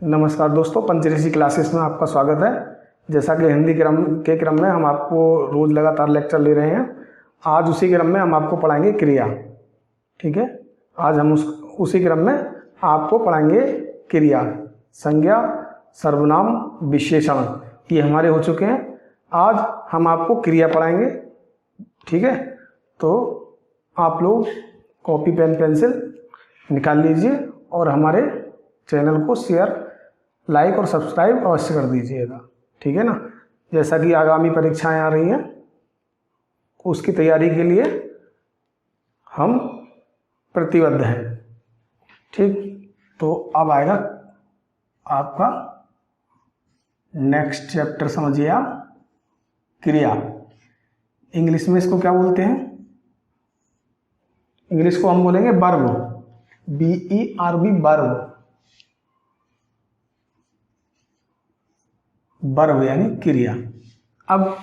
नमस्कार दोस्तों, पंचऋषि क्लासेस में आपका स्वागत है। जैसा कि हिंदी क्रम में हम आपको रोज़ लगातार लेक्चर ले रहे हैं, आज उसी क्रम में हम आपको पढ़ाएंगे क्रिया। ठीक है, आज हम उसी क्रम में आपको पढ़ाएंगे क्रिया, संज्ञा, सर्वनाम, विशेषण। ये हमारे हो चुके हैं। आज हम आपको क्रिया पढ़ाएंगे। ठीक है, तो आप लोग कॉपी पेन पेंसिल निकाल लीजिए और हमारे चैनल को शेयर, लाइक और सब्सक्राइब अवश्य कर दीजिएगा। ठीक है ना। जैसा कि आगामी परीक्षाएं आ रही हैं, उसकी तैयारी के लिए हम प्रतिबद्ध हैं। ठीक, तो अब आएगा आपका नेक्स्ट चैप्टर, समझिए आप, क्रिया। इंग्लिश में इसको क्या बोलते हैं? इंग्लिश को हम बोलेंगे वर्ब, BERB, वर्ब। वर्ब यानी क्रिया। अब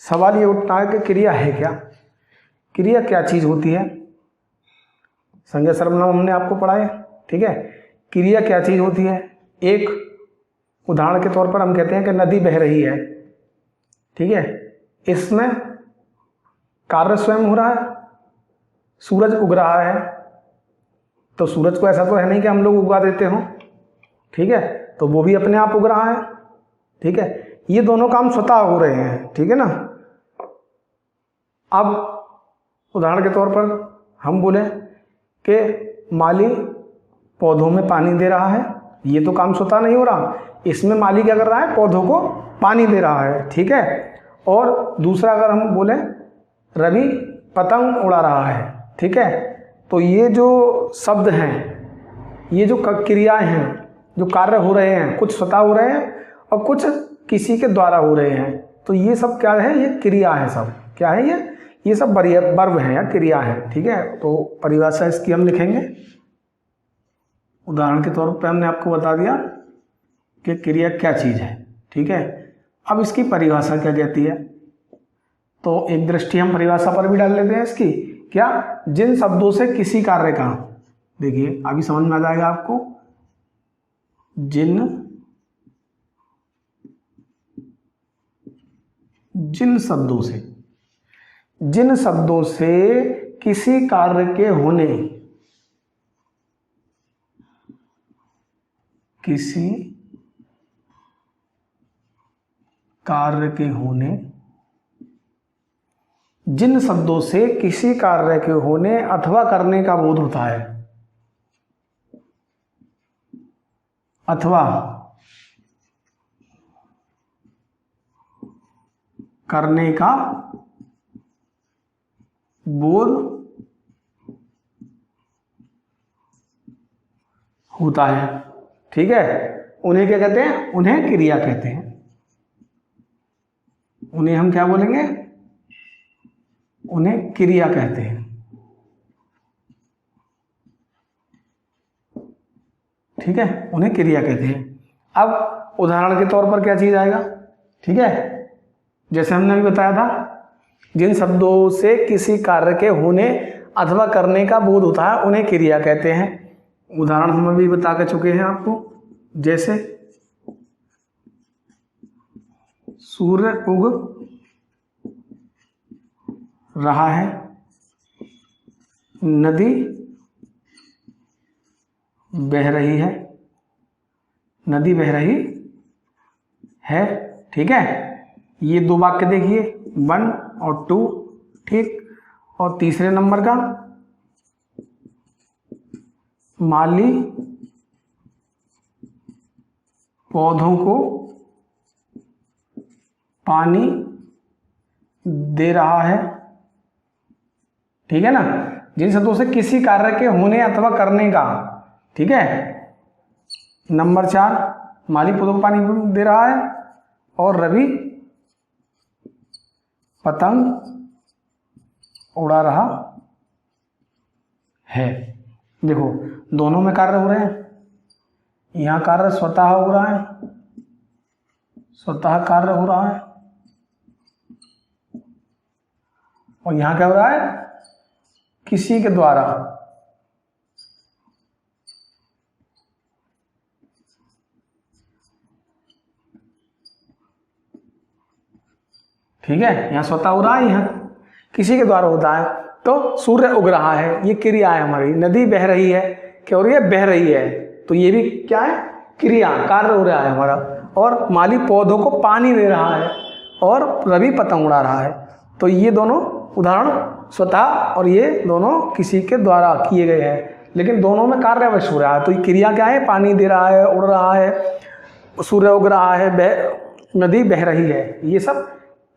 सवाल ये उठता है कि क्रिया है क्या? क्रिया क्या चीज होती है? संज्ञा सर्वनाम हमने आपको पढ़ाए। ठीक है, क्रिया क्या चीज होती है? एक उदाहरण के तौर पर हम कहते हैं कि नदी बह रही है। ठीक है, इसमें कार्य स्वयं हो रहा है, सूरज उग रहा है। तो सूरज को ऐसा तो है नहीं कि हम लोग उगा देते हों। ठीक है, तो वो भी अपने आप उग रहा है। ठीक है, ये दोनों काम स्वतः हो रहे हैं। ठीक है ना। अब उदाहरण के तौर पर हम बोले कि माली पौधों में पानी दे रहा है, ये तो काम स्वतः नहीं हो रहा। इसमें माली क्या कर रहा है? पौधों को पानी दे रहा है। ठीक है, और दूसरा अगर हम बोले रवि पतंग उड़ा रहा है। ठीक है, तो ये जो शब्द हैं, ये जो क्रियाएं हैं, जो कार्य हो रहे हैं, कुछ स्वतः हो रहे हैं और कुछ किसी के द्वारा हो रहे हैं। तो ये सब क्या है? ये क्रिया है। सब क्या है? ये सब वर्ब हैं या क्रिया है। ठीक है, तो परिभाषा इसकी हम लिखेंगे। उदाहरण के तौर पर हमने आपको बता दिया कि क्रिया क्या चीज है। ठीक है, अब इसकी परिभाषा क्या कहती है? तो एक दृष्टि हम परिभाषा पर भी डाल लेते हैं इसकी। क्या? जिन शब्दों से किसी कार्य का, देखिए अभी समझ में आ जाएगा आपको, जिन शब्दों से किसी कार्य के होने, जिन शब्दों से किसी कार्य के होने अथवा करने का बोध होता है, अथवा करने का बोध होता है। ठीक है, उन्हें क्या कहते हैं? उन्हें क्रिया कहते हैं। उन्हें हम क्या बोलेंगे? उन्हें क्रिया कहते हैं। ठीक है, उन्हें क्रिया कहते हैं। अब उदाहरण के तौर पर क्या चीज आएगा? ठीक है, जैसे हमने अभी बताया था, जिन शब्दों से किसी कार्य के होने अथवा करने का बोध होता है, उन्हें क्रिया कहते हैं। उदाहरण हम अभी बता के चुके हैं आपको, जैसे सूर्य उग रहा है, नदी बह रही है, नदी बह रही है। ठीक है, ये दो वाक्य देखिए, 1 और 2। ठीक, और तीसरे नंबर का, माली पौधों को पानी दे रहा है। ठीक है ना, जिन शब्दों से किसी कार्य के होने अथवा करने का। ठीक है, नंबर 4, माली पौधों को पानी दे रहा है और रवि पतंग उड़ा रहा है। देखो, दोनों में कार्य हो रहे हैं। यहां कार्य स्वतः हो रहा है, स्वतः कार्य हो रहा है, और यहां क्या हो रहा है? किसी के द्वारा। ठीक है, यहाँ स्वतः हो रहा है, यहाँ किसी के द्वारा होता है। तो सूर्य उग रहा है, ये क्रिया है हमारी। नदी बह रही है, क्या हो रही है? बह रही है, तो ये भी क्या है? क्रिया, कार्य हो रहा है हमारा। और माली पौधों को पानी दे रहा है और रवि पतंग उड़ा रहा है। तो ये दोनों उदाहरण स्वतः और ये दोनों किसी के द्वारा किए गए हैं, लेकिन दोनों में कार्य अवश्य हो रहा है। तो ये क्रिया क्या है? पानी दे रहा है, उड़ रहा है, सूर्य उग रहा है, नदी बह रही है, ये सब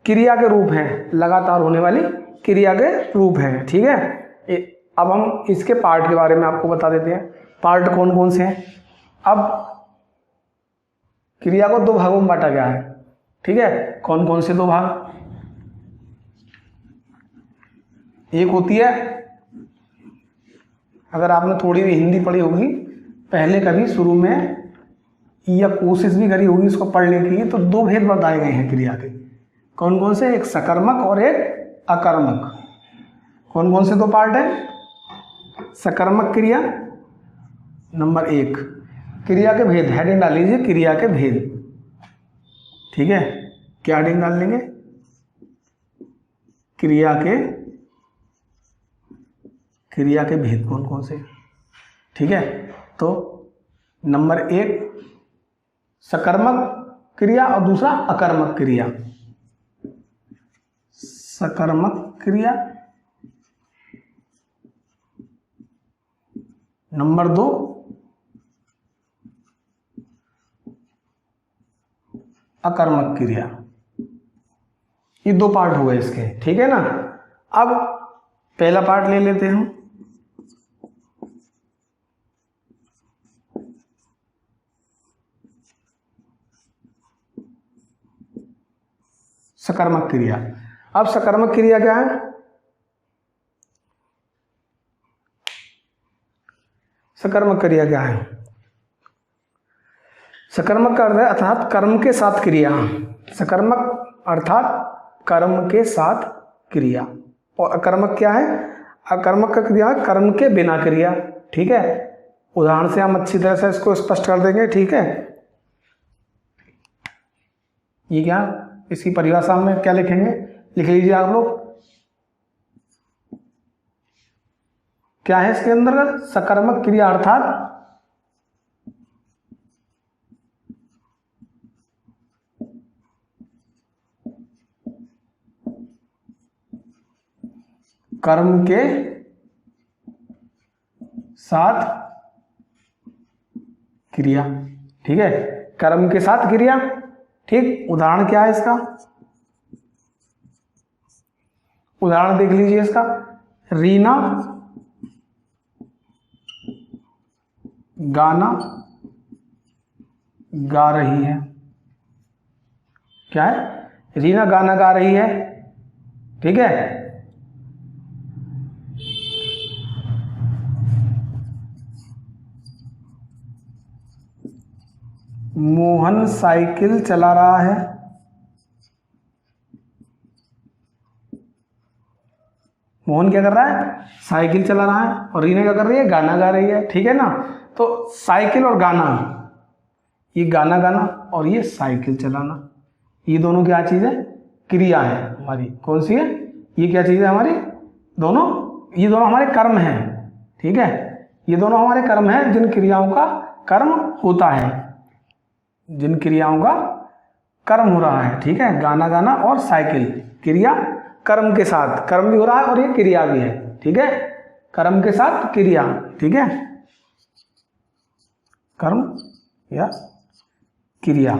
क्रिया के रूप हैं, लगातार होने वाली क्रिया के रूप हैं। ठीक है, अब हम इसके पार्ट के बारे में आपको बता देते हैं, पार्ट कौन कौन से हैं। अब क्रिया को दो भागों में बांटा गया है। ठीक है, कौन कौन से दो भाग? एक होती है, अगर आपने थोड़ी भी हिंदी पढ़ी होगी पहले, कभी शुरू में, या कोशिश भी करी होगी इसको पढ़ने की, तो दो भेद बताए गए हैं क्रिया के। कौन कौन से? एक सकर्मक और एक अकर्मक। कौन कौन से दो पार्ट हैं? सकर्मक क्रिया नंबर 1। क्रिया के भेद, हेडिंग डाल लीजिए, क्रिया के भेद। ठीक है, क्या हेडिंग डाल लेंगे? क्रिया के भेद कौन कौन से? ठीक है, तो नंबर 1 सकर्मक क्रिया और दूसरा अकर्मक क्रिया। सकर्मक क्रिया, नंबर 2 अकर्मक क्रिया। ये दो पार्ट हुए इसके। ठीक है ना, अब पहला पार्ट ले लेते हैं। सकर्मक क्रिया। अब सकर्मक क्रिया क्या है? सकर्मक क्रिया क्या है? सकर्मक का अर्थ है अर्थात कर्म के साथ क्रिया। सकर्मक अर्थात कर्म के साथ क्रिया। और अकर्मक क्या है? अकर्मक का क्रिया है कर्म के बिना क्रिया। ठीक है, उदाहरण से हम अच्छी तरह से इसको स्पष्ट कर देंगे। ठीक है, ये क्या, इसकी परिभाषा में क्या लिखेंगे? लिख लीजिए आप लोग, क्या है इसके अंदर? सकर्मक क्रिया अर्थात कर्म के साथ क्रिया। ठीक है, कर्म के साथ क्रिया। ठीक, उदाहरण क्या है इसका? उदाहरण देख लीजिए इसका। रीना गाना गा रही है। क्या है? रीना गाना गा रही है। ठीक है, मोहन साइकिल चला रहा है। मोहन क्या कर रहा है? साइकिल चला रहा है। और रीना क्या कर रही है? गाना गा रही है। ठीक है ना, तो साइकिल और गाना, ये गाना गाना और ये साइकिल चलाना, ये दोनों क्या चीज़ है? क्रिया है हमारी। कौन सी है? ये क्या चीज़ है हमारी? दोनों, ये दोनों हमारे कर्म हैं। ठीक है, ये दोनों हमारे कर्म हैं, जिन क्रियाओं का कर्म होता है, जिन क्रियाओं का कर्म हो रहा है। ठीक है, गाना गाना और साइकिल, क्रिया कर्म के साथ, कर्म भी हो रहा है और ये क्रिया भी है। ठीक है, कर्म के साथ क्रिया। ठीक है, कर्म या क्रिया,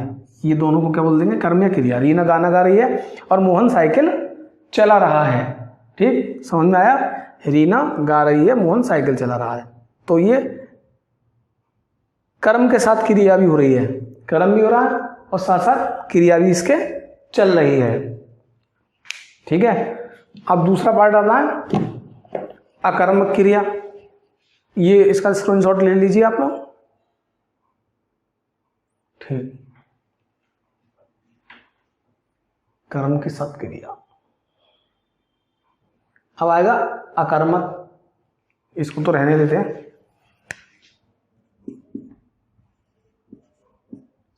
ये दोनों को क्या बोल देंगे? कर्म या क्रिया। रीना गाना गा रही है और मोहन साइकिल चला रहा है। ठीक, समझ में आया? रीना गा रही है, मोहन साइकिल चला रहा है। तो ये कर्म के साथ क्रिया भी हो रही है, कर्म भी हो रहा है और साथ साथ क्रिया भी इसके चल रही है। ठीक है, अब दूसरा पार्ट आता है अकर्मक क्रिया। ये इसका स्क्रीनशॉट ले लीजिए आप लोग। ठीक, कर्म के साथ क्रिया। अब आएगा अकर्मक, इसको तो रहने देते हैं।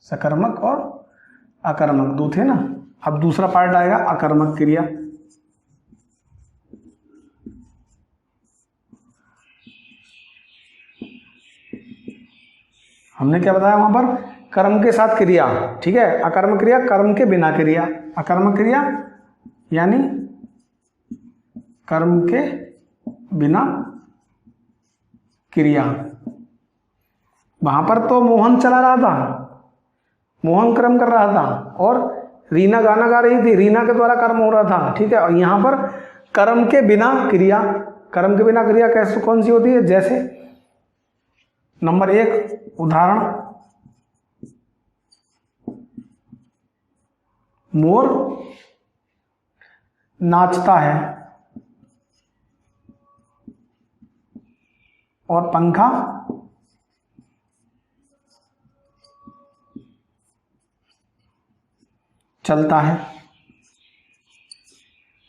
सकर्मक और अकर्मक दो थे ना। अब दूसरा पार्ट आएगा अकर्मक क्रिया। हमने क्या बताया वहां पर, कर्म के साथ क्रिया, ठीक है। अकर्मक क्रिया, कर्म के बिना क्रिया। अकर्मक क्रिया यानी कर्म के बिना क्रिया। वहां पर तो मोहन चला रहा था, मोहन कर्म कर रहा था और रीना गाना गा रही थी, रीना के द्वारा कर्म हो रहा था, ठीक है। और यहां पर कर्म के बिना क्रिया। कर्म के बिना क्रिया कैसे, कौन सी होती है? जैसे नंबर 1 उदाहरण, मोर नाचता है और पंखा चलता है,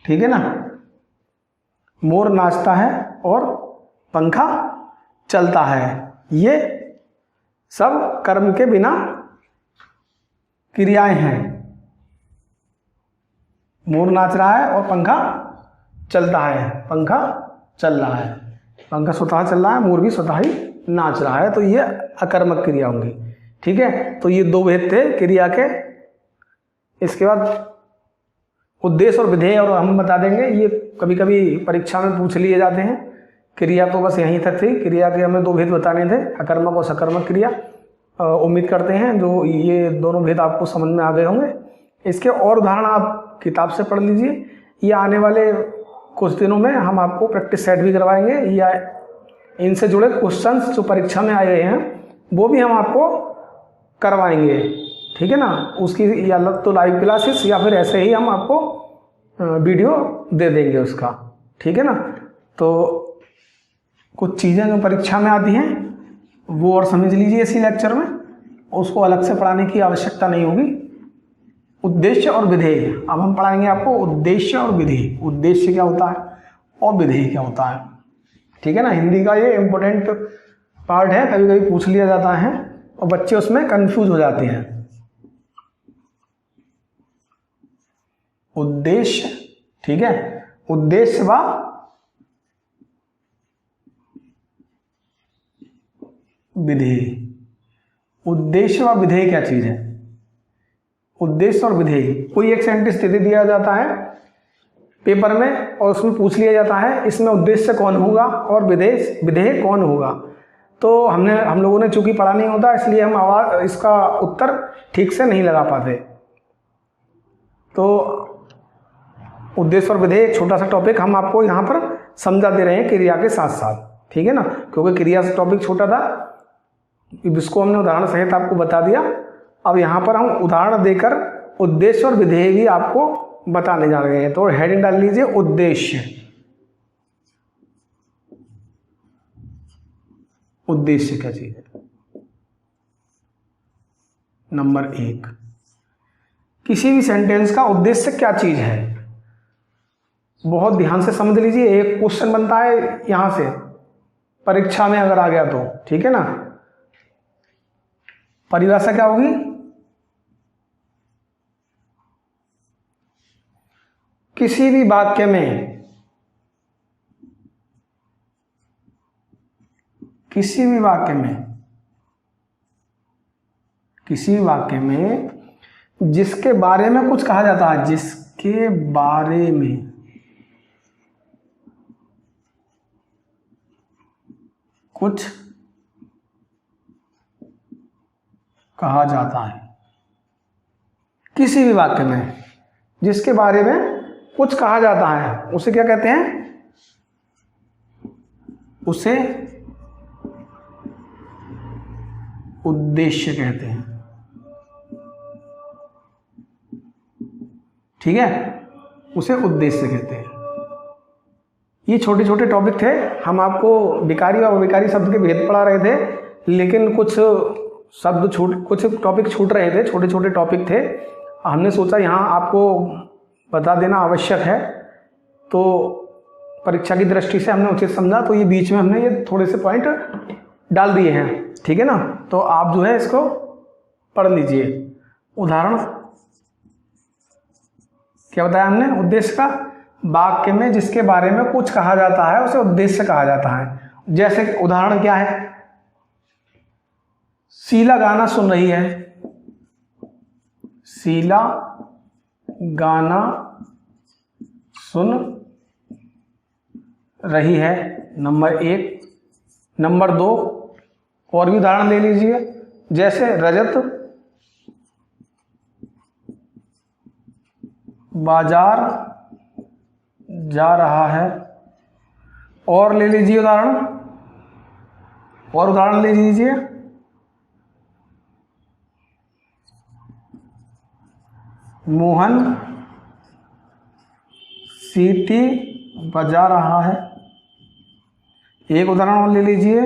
ठीक है ना। मोर नाचता है और पंखा चलता है, ये सब कर्म के बिना क्रियाएं हैं। मोर नाच रहा है और पंखा चलता है, पंखा चल रहा है, पंखा स्वतः चल रहा है, मोर भी स्वतः ही नाच रहा है, तो ये अकर्मक क्रिया होंगी, ठीक है। तो ये 2 भेद थे क्रिया के। इसके बाद उद्देश्य और विधेय, और हम बता देंगे, ये कभी कभी परीक्षा में पूछ लिए जाते हैं। क्रिया तो बस यहीं तक थी, क्रिया के हमें 2 भेद बताने थे, अकर्मक और सकर्मक क्रिया। उम्मीद करते हैं जो ये दोनों भेद आपको समझ में आ गए होंगे। इसके और उदाहरण आप किताब से पढ़ लीजिए, ये आने वाले कुछ दिनों में हम आपको प्रैक्टिस सेट भी करवाएंगे, या इनसे जुड़े क्वेश्चंस जो परीक्षा में आए हैं वो भी हम आपको करवाएंगे, ठीक है ना। उसकी या तो लाइव क्लासेस या फिर ऐसे ही हम आपको वीडियो दे देंगे उसका, ठीक है ना। तो कुछ चीज़ें जो परीक्षा में आती हैं वो और समझ लीजिए इसी लेक्चर में, उसको अलग से पढ़ाने की आवश्यकता नहीं होगी। उद्देश्य और विधेय, अब हम पढ़ाएंगे आपको उद्देश्य और विधेय। उद्देश्य क्या होता है और विधेय क्या होता है, ठीक है ना। हिंदी का ये इम्पोर्टेंट पार्ट है, कभी कभी पूछ लिया जाता है और बच्चे उसमें कंफ्यूज हो जाते हैं। उद्देश्य, ठीक है, उद्देश्य व विधेय। उद्देश्य व विधेय क्या चीज है? उद्देश्य और विधेय, कोई एक सेंटेंस दे दिया जाता है पेपर में और उसमें पूछ लिया जाता है इसमें उद्देश्य कौन होगा और विधेय कौन होगा। तो हम लोगों ने चूंकि पढ़ा नहीं होता, इसलिए हम इसका उत्तर ठीक से नहीं लगा पाते। तो उद्देश्य और विधेय एक छोटा सा टॉपिक हम आपको यहाँ पर समझा दे रहे हैं क्रिया के साथ साथ, ठीक है ना। क्योंकि क्रिया से टॉपिक छोटा था, जिसको हमने उदाहरण सहित आपको बता दिया। अब यहाँ पर हम उदाहरण देकर उद्देश्य और विधेय भी आपको बताने जा रहे हैं। तो हेडिंग डाल लीजिए उद्देश्य। उद्देश्य क्या चीज है? नंबर 1, किसी भी सेंटेंस का उद्देश्य क्या चीज है, बहुत ध्यान से समझ लीजिए। एक क्वेश्चन बनता है यहां से परीक्षा में अगर आ गया तो, ठीक है ना। परिभाषा क्या होगी? किसी भी वाक्य में, किसी भी वाक्य में जिसके बारे में कुछ कहा जाता है, जिसके बारे में कुछ कहा जाता है। किसी भी वाक्य में जिसके बारे में कुछ कहा जाता है उसे क्या कहते हैं? उसे उद्देश्य कहते हैं, ठीक है, उसे उद्देश्य कहते हैं। ये छोटे छोटे टॉपिक थे, हम आपको विकारी और अविकारी शब्द के भेद पढ़ा रहे थे, लेकिन कुछ टॉपिक छूट रहे थे, छोटे छोटे टॉपिक थे। हमने सोचा यहाँ आपको बता देना आवश्यक है, तो परीक्षा की दृष्टि से हमने उचित समझा, तो ये बीच में हमने ये थोड़े से पॉइंट डाल दिए हैं, ठीक है ना। तो आप जो है इसको पढ़ लीजिए। उदाहरण क्या बताया हमने उद्देश्य का? वाक्य में जिसके बारे में कुछ कहा जाता है उसे उद्देश्य कहा जाता है। जैसे उदाहरण क्या है? शीला गाना सुन रही है, शीला गाना सुन रही है, नंबर 1। नंबर 2, और भी उदाहरण ले लीजिए, जैसे रजत बाजार जा रहा है। और ले लीजिए उदाहरण, और उदाहरण ले लीजिए, मोहन सीटी बजा रहा है। एक उदाहरण और ले लीजिए,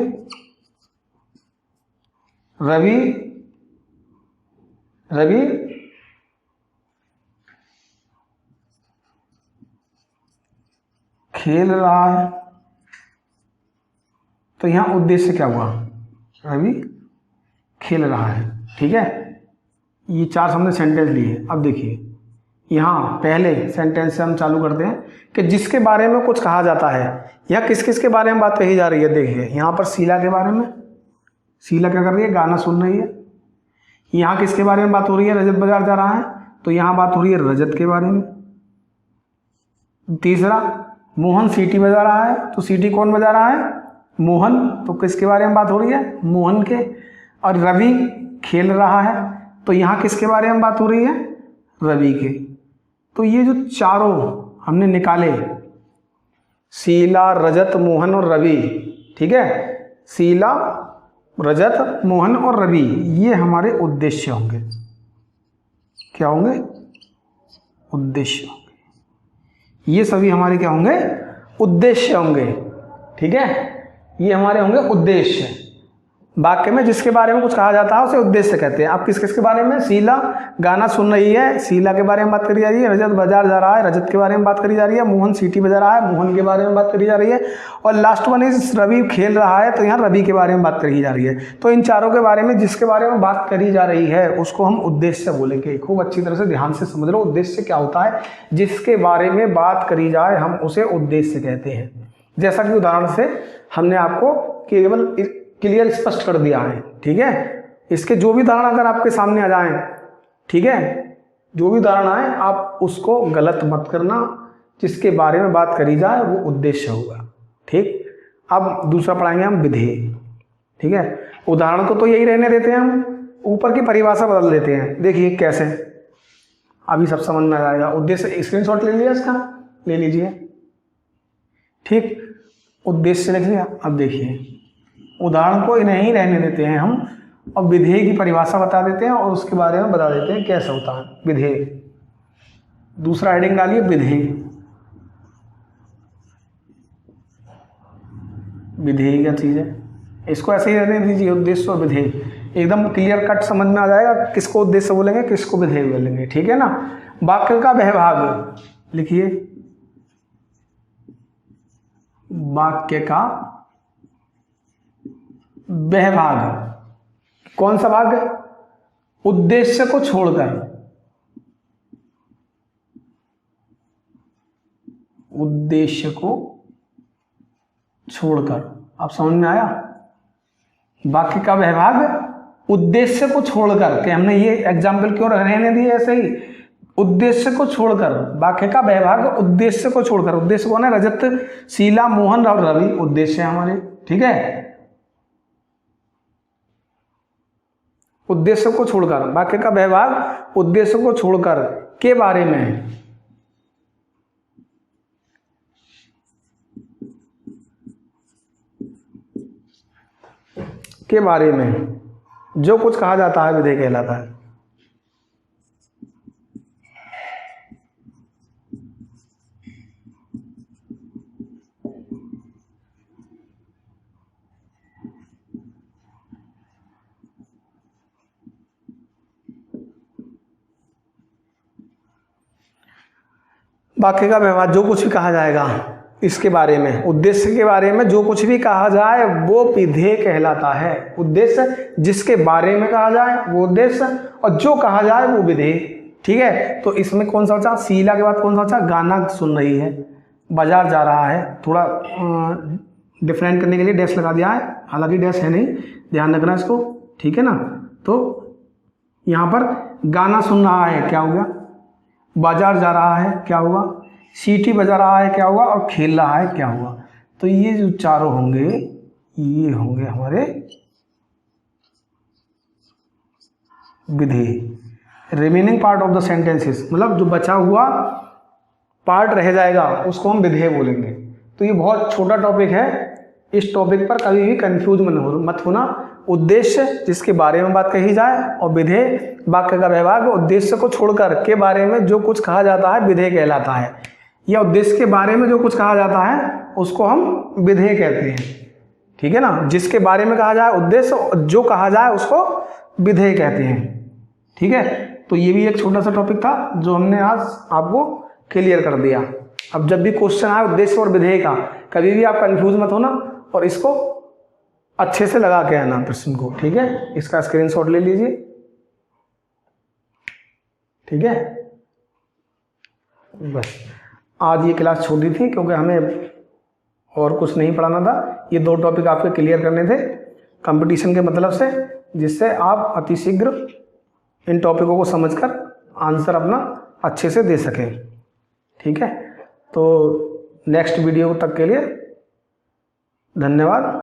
रवि खेल रहा है। तो यहां उद्देश्य क्या हुआ? रवि खेल रहा है। ठीक है, ये 4 हमने सेंटेंस लिए। अब देखिए यहाँ पहले सेंटेंस से हम चालू करते हैं कि जिसके बारे में कुछ कहा जाता है। यहाँ किस किस के बारे में बात कही जा रही है? देखिए यहाँ पर शीला के बारे में, शीला क्या कर रही है? गाना सुन रही है। यहाँ किसके बारे में बात हो रही है? रजत बाजार जा रहा है, तो यहाँ बात हो रही है रजत के बारे में। तीसरा, मोहन सीटी बजा रहा है, तो सीटी कौन बजा रहा है? मोहन, तो किसके बारे में बात हो रही है? मोहन के। और रवि खेल रहा है, तो यहाँ किसके बारे में बात हो रही है? रवि के। तो ये जो चारों हमने निकाले, शीला, रजत, मोहन और रवि, ठीक है, शीला, रजत, मोहन और रवि, ये हमारे उद्देश्य होंगे। क्या होंगे? उद्देश्य होंगे। ये सभी हमारे क्या होंगे? उद्देश्य होंगे। ठीक है, ये हमारे होंगे उद्देश्य। वाक्य में जिसके बारे में कुछ कहा जाता है उसे उद्देश्य कहते हैं। अब किस किस के बारे में? शीला गाना सुन रही है, शीला के बारे में बात करी जा रही है। रजत बाजार जा रहा है, रजत के बारे में बात करी जा रही है। मोहन सीटी बजा रहा है, मोहन के बारे में बात करी जा रही है। और लास्ट वन इज रवि खेल रहा है, तो यहाँ रवि के बारे में बात करी जा रही है। तो इन चारों के बारे में जिसके बारे में बात करी जा रही है उसको हम उद्देश्य बोलेंगे। खूब अच्छी तरह से ध्यान से समझ लो, उद्देश्य क्या होता है? जिसके बारे में बात करी जाए हम उसे उद्देश्य कहते हैं। जैसा कि उदाहरण से हमने आपको केवल क्लियर स्पष्ट कर दिया है। ठीक है, इसके जो भी उदाहरण अगर आपके सामने आ जाएं, ठीक है, जो भी उदाहरण आए आप उसको गलत मत करना। जिसके बारे में बात करी जाए वो उद्देश्य होगा। ठीक, अब दूसरा पढ़ाएंगे हम विधेय। ठीक है, उदाहरण को तो यही रहने देते हैं, हम ऊपर की परिभाषा बदल देते हैं। देखिए कैसे, अभी सब समझ में आ जाएगा। उद्देश्य स्क्रीनशॉट ले लिया, इसका ले लीजिए। ठीक, उद्देश्य लिख लिया। अब देखिए उदाहरण को नहीं रहने देते हैं हम, और विधेय की परिभाषा बता देते हैं और उसके बारे में बता देते हैं कैसे होता है विधेय। दूसरा हेडिंग डालिए, विधेय। विधेय क्या चीज है? इसको ऐसे ही रहने दीजिए, उद्देश्य और विधेय। एकदम क्लियर कट समझ में आ जाएगा किसको उद्देश्य बोलेंगे, किसको विधेय बोलेंगे। ठीक है ना। वाक्य का बहभाग लिखिए, वाक्य का बहभाग। कौन सा भाग? उद्देश्य को छोड़कर। उद्देश्य को छोड़कर। आप समझ में आया? वाक्य का बहभाग उद्देश्य को छोड़कर। कि हमने ये एग्जाम्पल क्यों रहने दिए ऐसे ही? उद्देश्य को छोड़कर। वाक्य का बहभाग उद्देश्य को छोड़कर। उद्देश्य कौन है? रजत, शीला, मोहन और रवि उद्देश्य है हमारे। ठीक है, उद्देश्य को छोड़कर। वाक्य का बहभाग उद्देश्य को छोड़कर के बारे में। के बारे में जो कुछ कहा जाता है विधेय कहलाता है। वाक्य का व्यवहार जो कुछ भी कहा जाएगा इसके बारे में, उद्देश्य के बारे में जो कुछ भी कहा जाए वो विधेय कहलाता है। उद्देश्य जिसके बारे में कहा जाए वो उद्देश्य, और जो कहा जाए वो विधेय। ठीक है। तो इसमें कौन सा बचा, शीला के बाद कौन सा बचा, गाना सुन रही है, बाजार जा रहा है, थोड़ा डिफरेंट करने के लिए डैश लगा दिया है, हालांकि डैश है नहीं, ध्यान रखना इसको, ठीक है ना। तो यहाँ पर गाना सुन रहा है क्या होगा, बाजार जा रहा है क्या होगा, सीटी बजा रहा है क्या होगा, और खेल रहा है क्या होगा। तो ये जो चारों होंगे ये होंगे हमारे विधेय। Remaining part of the sentences, मतलब जो बचा हुआ पार्ट रह जाएगा उसको हम विधेय बोलेंगे। तो ये बहुत छोटा टॉपिक है, इस टॉपिक पर कभी भी कंफ्यूज मत होना। उद्देश्य जिसके बारे में बात कही जाए, और विधेय वाक्य का विभाग उद्देश्य को छोड़कर के बारे में जो कुछ कहा जाता है विधेय कहलाता है, या उद्देश्य के बारे में जो कुछ कहा जाता है उसको हम विधेय कहते हैं, ठीक है ना। जिसके बारे में कहा जाए उद्देश्य, जो कहा जाए उसको विधेय कहते हैं, ठीक है। तो ये भी एक छोटा सा टॉपिक था जो हमने आज आपको क्लियर कर दिया। अब जब भी क्वेश्चन आए उद्देश्य और विधेय का, कभी भी आप कंफ्यूज मत होना और इसको अच्छे से लगा के आना प्रश्न को, ठीक है। इसका स्क्रीनशॉट ले लीजिए, ठीक है। बस आज ये क्लास छोटी थी क्योंकि हमें और कुछ नहीं पढ़ाना था, ये 2 टॉपिक आपके क्लियर करने थे कंपटीशन के मतलब से, जिससे आप अतिशीघ्र इन टॉपिकों को समझकर आंसर अपना अच्छे से दे सकें, ठीक है। तो नेक्स्ट वीडियो तक के लिए धन्यवाद।